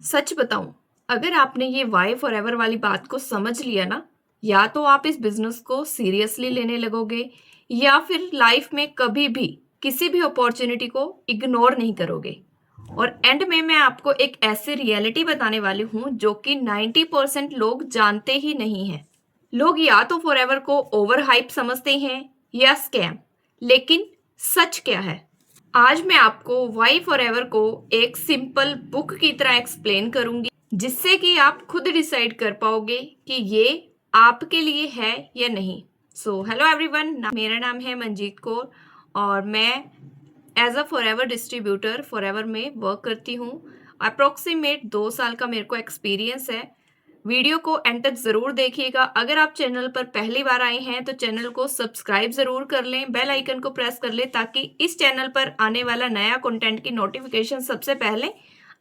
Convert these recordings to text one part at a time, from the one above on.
सच बताऊं, अगर आपने ये वाई फॉरएवर वाली बात को समझ लिया ना, या तो आप इस बिजनेस को सीरियसली लेने लगोगे या फिर लाइफ में कभी भी किसी भी अपॉर्चुनिटी को इग्नोर नहीं करोगे। और एंड में मैं आपको एक ऐसी रियलिटी बताने वाली हूं जो कि 90% लोग जानते ही नहीं हैं। लोग या तो फॉरएवर को ओवर हाइप समझते हैं या स्कैम, लेकिन सच क्या है? आज मैं आपको वाई फॉरएवर को एक सिंपल बुक की तरह एक्सप्लेन करूंगी, जिससे कि आप खुद डिसाइड कर पाओगे कि ये आपके लिए है या नहीं। सो हेलो एवरीवन, मेरा नाम है मंजीत कौर और मैं as a Forever distributor Forever में वर्क करती हूँ। अप्रोक्सीमेट 2 साल का मेरे को एक्सपीरियंस है। वीडियो को एंड तक जरूर देखिएगा। अगर आप चैनल पर पहली बार आए हैं तो चैनल को सब्सक्राइब जरूर कर लें, बेल आइकन को प्रेस कर लें ताकि इस चैनल पर आने वाला नया कंटेंट की नोटिफिकेशन सबसे पहले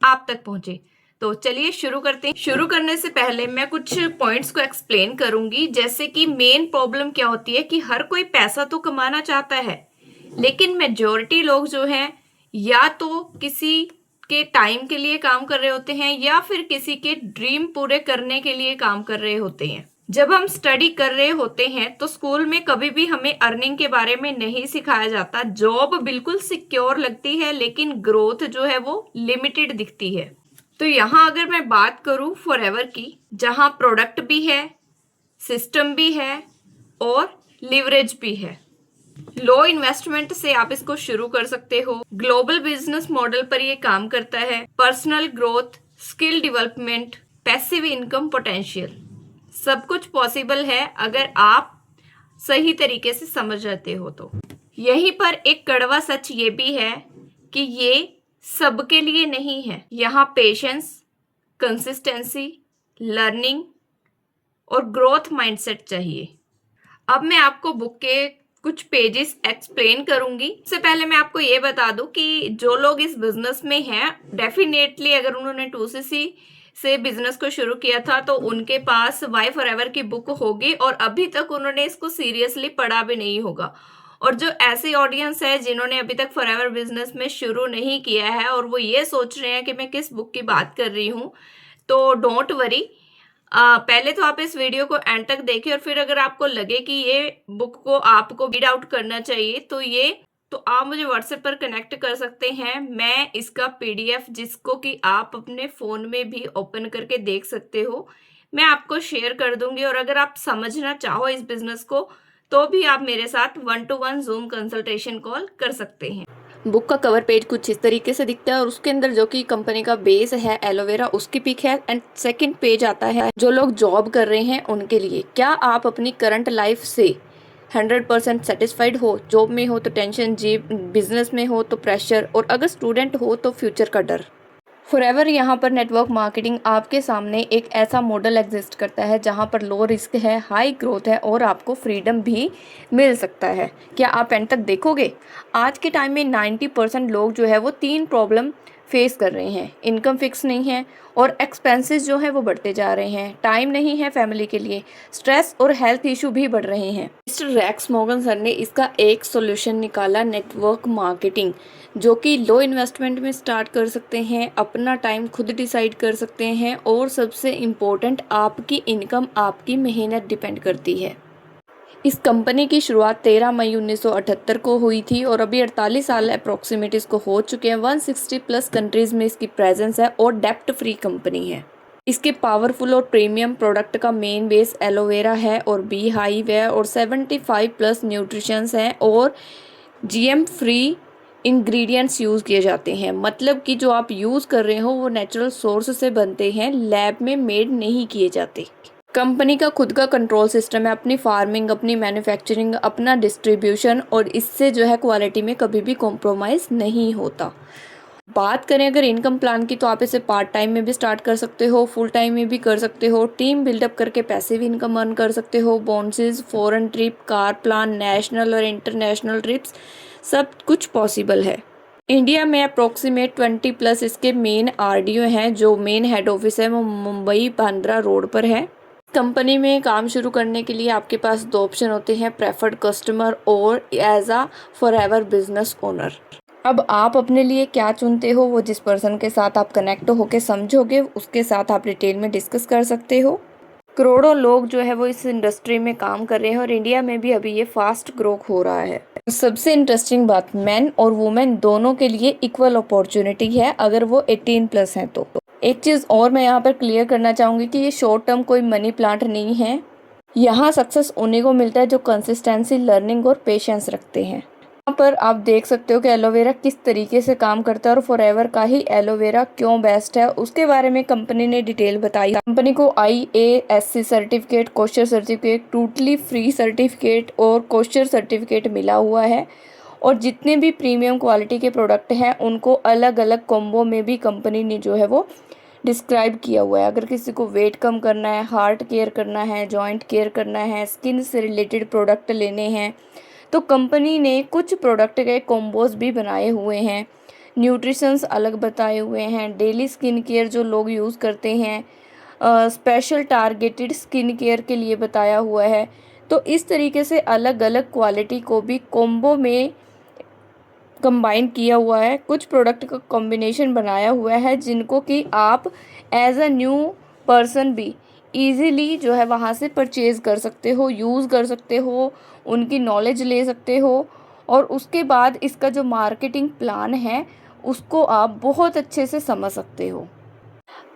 आप तक पहुंचे। तो चलिए शुरू करते हैं। शुरू करने से पहले मैं कुछ पॉइंट्स को एक्सप्लेन करूंगी, जैसे कि मेन प्रॉब्लम क्या होती है कि हर कोई पैसा तो कमाना चाहता है, लेकिन मेजॉरिटी लोग जो हैं या तो किसी के टाइम के लिए काम कर रहे होते हैं या फिर किसी के ड्रीम पूरे करने के लिए काम कर रहे होते हैं। जब हम स्टडी कर रहे होते हैं तो स्कूल में कभी भी हमें अर्निंग के बारे में नहीं सिखाया जाता। जॉब बिल्कुल सिक्योर लगती है, लेकिन ग्रोथ जो है वो लिमिटेड दिखती है। तो यहाँ अगर मैं बात करूँ फॉरएवर की, जहाँ प्रोडक्ट भी है, सिस्टम भी है और लिवरेज भी है। लो इन्वेस्टमेंट से आप इसको शुरू कर सकते हो। ग्लोबल बिजनेस मॉडल पर ये काम करता है। Personal growth, skill development, passive income potential, सब कुछ पॉसिबल है अगर आप सही तरीके से समझ जाते हो तो। यहीं पर एक कड़वा सच ये भी है कि ये सबके लिए नहीं है। यहाँ पेशेंस, कंसिस्टेंसी, लर्निंग और ग्रोथ माइंडसेट चाहिए। अब मैं आपको बुक के कुछ पेजेस एक्सप्लेन करूंगी। इससे पहले मैं आपको ये बता दूं कि जो लोग इस बिजनेस में हैं, डेफिनेटली अगर उन्होंने 2cc से बिजनेस को शुरू किया था तो उनके पास वाई फॉरएवर की बुक होगी और अभी तक उन्होंने इसको सीरियसली पढ़ा भी नहीं होगा। और जो ऐसी ऑडियंस है जिन्होंने अभी तक फॉरएवर बिजनेस में शुरू नहीं किया है और वो ये सोच रहे हैं कि मैं किस बुक की बात कर रही हूँ, तो डोंट वरी। पहले तो आप इस वीडियो को एंड तक देखिए और फिर अगर आपको लगे कि ये बुक को आपको रीड आउट करना चाहिए तो आप मुझे व्हाट्सएप पर कनेक्ट कर सकते हैं। मैं इसका पीडीएफ, जिसको कि आप अपने फोन में भी ओपन करके देख सकते हो, मैं आपको शेयर कर दूंगी। और अगर आप समझना चाहो इस बिजनेस को तो भी आप मेरे साथ 1-to-1 जूम कंसल्टेशन कॉल कर सकते हैं। बुक का कवर पेज कुछ इस तरीके से दिखता है और उसके अंदर जो कि कंपनी का बेस है एलोवेरा, उसकी पिक है। एंड सेकंड पेज आता है जो लोग जॉब कर रहे हैं उनके लिए। क्या आप अपनी करंट लाइफ से 100% सेटिस्फाइड हो? जॉब में हो तो टेंशन, जी बिजनेस में हो तो प्रेशर, और अगर स्टूडेंट हो तो फ्यूचर का डर। फॉरएवर यहाँ पर नेटवर्क मार्केटिंग आपके सामने एक ऐसा मॉडल एग्जिस्ट करता है जहाँ पर लो रिस्क है, हाई ग्रोथ है और आपको फ्रीडम भी मिल सकता है। क्या आप एंड तक देखोगे? आज के टाइम में 90% लोग जो है वो 3 प्रॉब्लम फेस कर रहे हैं। इनकम फिक्स नहीं है और एक्सपेंसेस जो है वो बढ़ते जा रहे हैं। टाइम नहीं है फैमिली के लिए, स्ट्रेस और हेल्थ इशू भी बढ़ रहे हैं। मिस्टर रेक्स मॉर्गन सर ने इसका एक सॉल्यूशन निकाला, नेटवर्क मार्केटिंग, जो कि लो इन्वेस्टमेंट में स्टार्ट कर सकते हैं, अपना टाइम खुद डिसाइड कर सकते हैं और सबसे इम्पोर्टेंट, आपकी इनकम, आपकी मेहनत डिपेंड करती है। इस कंपनी की शुरुआत 13 मई 1978 को हुई थी और अभी 48 साल अप्रोक्सीमेट इसको हो चुके हैं। 160 प्लस कंट्रीज़ में इसकी प्रेजेंस है और डेप्ट फ्री कंपनी है। इसके पावरफुल और प्रीमियम प्रोडक्ट का मेन बेस एलोवेरा है और बी हाइव है और 75 प्लस न्यूट्रिशंस हैं और जीएम फ्री इंग्रेडिएंट्स यूज़ किए जाते हैं। मतलब कि जो आप यूज़ कर रहे हो वो नेचुरल सोर्स से बनते हैं, लैब में मेड नहीं किए जाते। कंपनी का खुद का कंट्रोल सिस्टम है, अपनी फार्मिंग, अपनी मैन्युफैक्चरिंग, अपना डिस्ट्रीब्यूशन, और इससे जो है क्वालिटी में कभी भी कॉम्प्रोमाइज़ नहीं होता। बात करें अगर इनकम प्लान की, तो आप इसे पार्ट टाइम में भी स्टार्ट कर सकते हो, फुल टाइम में भी कर सकते हो, टीम बिल्डअप करके पैसिव इनकम अर्न कर सकते हो, bonuses, foreign trip, car plan, national और इंटरनेशनल ट्रिप्स, सब कुछ पॉसिबल है। इंडिया में अप्रोक्सीमेट 20 प्लस इसके मेन आरडीओ हैं। जो मेन हेड ऑफिस है वो मुंबई बांद्रा रोड पर है। कंपनी में काम शुरू करने के लिए आपके पास 2 ऑप्शन होते हैं, प्रेफर्ड कस्टमर और as a Forever business owner. अब आप अपने लिए क्या चुनते हो, वो जिस पर्सन के साथ आप कनेक्ट होके समझोगे उसके साथ आप डिटेल में डिस्कस कर सकते हो। करोड़ों लोग जो है वो इस इंडस्ट्री में काम कर रहे हैं और इंडिया में भी अभी ये फास्ट ग्रो हो रहा है। सबसे इंटरेस्टिंग बात, मेन और वुमेन दोनों के लिए इक्वल अपॉर्चुनिटी है अगर वो 18 प्लस हैं तो। एक चीज़ और मैं यहाँ पर क्लियर करना चाहूँगी कि ये शॉर्ट टर्म कोई मनी प्लांट नहीं है। यहाँ सक्सेस उन्हीं को मिलता है जो कंसिस्टेंसी, लर्निंग और पेशेंस रखते हैं। यहाँ पर आप देख सकते हो कि एलोवेरा किस तरीके से काम करता है और फॉरएवर का ही एलोवेरा क्यों बेस्ट है, उसके बारे में कंपनी ने डिटेल बताई। कंपनी को IASC सर्टिफिकेट, कोस्चर सर्टिफिकेट, टोटली फ्री सर्टिफिकेट और कोस्चर सर्टिफिकेट मिला हुआ है। और जितने भी प्रीमियम क्वालिटी के प्रोडक्ट हैं उनको अलग अलग कॉम्बो में भी कंपनी ने जो है वो डिस्क्राइब किया हुआ है। अगर किसी को वेट कम करना है, हार्ट केयर करना है, जॉइंट केयर करना है, स्किन से रिलेटेड प्रोडक्ट लेने हैं, तो कंपनी ने कुछ प्रोडक्ट के कॉम्बोज भी बनाए हुए हैं। न्यूट्रिशंस अलग बताए हुए हैं, डेली स्किन केयर जो लोग यूज़ करते हैं, स्पेशल टारगेटेड स्किन केयर के लिए बताया हुआ है। तो इस तरीके से अलग अलग क्वालिटी को भी कॉम्बो में कंबाइन किया हुआ है। कुछ प्रोडक्ट का कॉम्बिनेशन बनाया हुआ है जिनको कि आप एज अ न्यू पर्सन भी इजीली जो है वहाँ से परचेज़ कर सकते हो, यूज़ कर सकते हो, उनकी नॉलेज ले सकते हो। और उसके बाद इसका जो मार्केटिंग प्लान है उसको आप बहुत अच्छे से समझ सकते हो।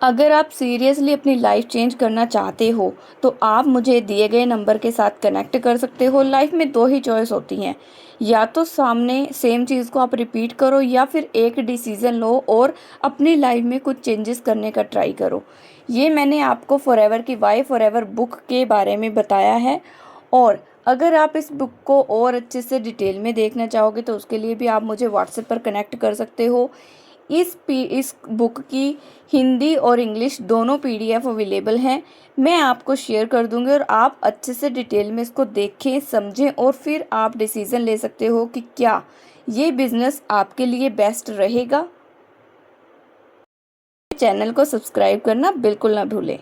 अगर आप सीरियसली अपनी लाइफ चेंज करना चाहते हो तो आप मुझे दिए गए नंबर के साथ कनेक्ट कर सकते हो। लाइफ में दो ही चॉइस होती हैं, या तो सामने सेम चीज़ को आप रिपीट करो या फिर एक डिसीज़न लो और अपनी लाइफ में कुछ चेंजेस करने का ट्राई करो। ये मैंने आपको फॉरएवर की वाई फॉरएवर बुक के बारे में बताया है। और अगर आप इस बुक को और अच्छे से डिटेल में देखना चाहोगे तो उसके लिए भी आप मुझे व्हाट्सएप पर कनेक्ट कर सकते हो। इस बुक की हिंदी और इंग्लिश दोनों PDF अवेलेबल हैं। मैं आपको शेयर कर दूंगी और आप अच्छे से डिटेल में इसको देखें, समझें और फिर आप डिसीज़न ले सकते हो कि क्या ये बिज़नेस आपके लिए बेस्ट रहेगा। चैनल को सब्सक्राइब करना बिल्कुल ना भूलें।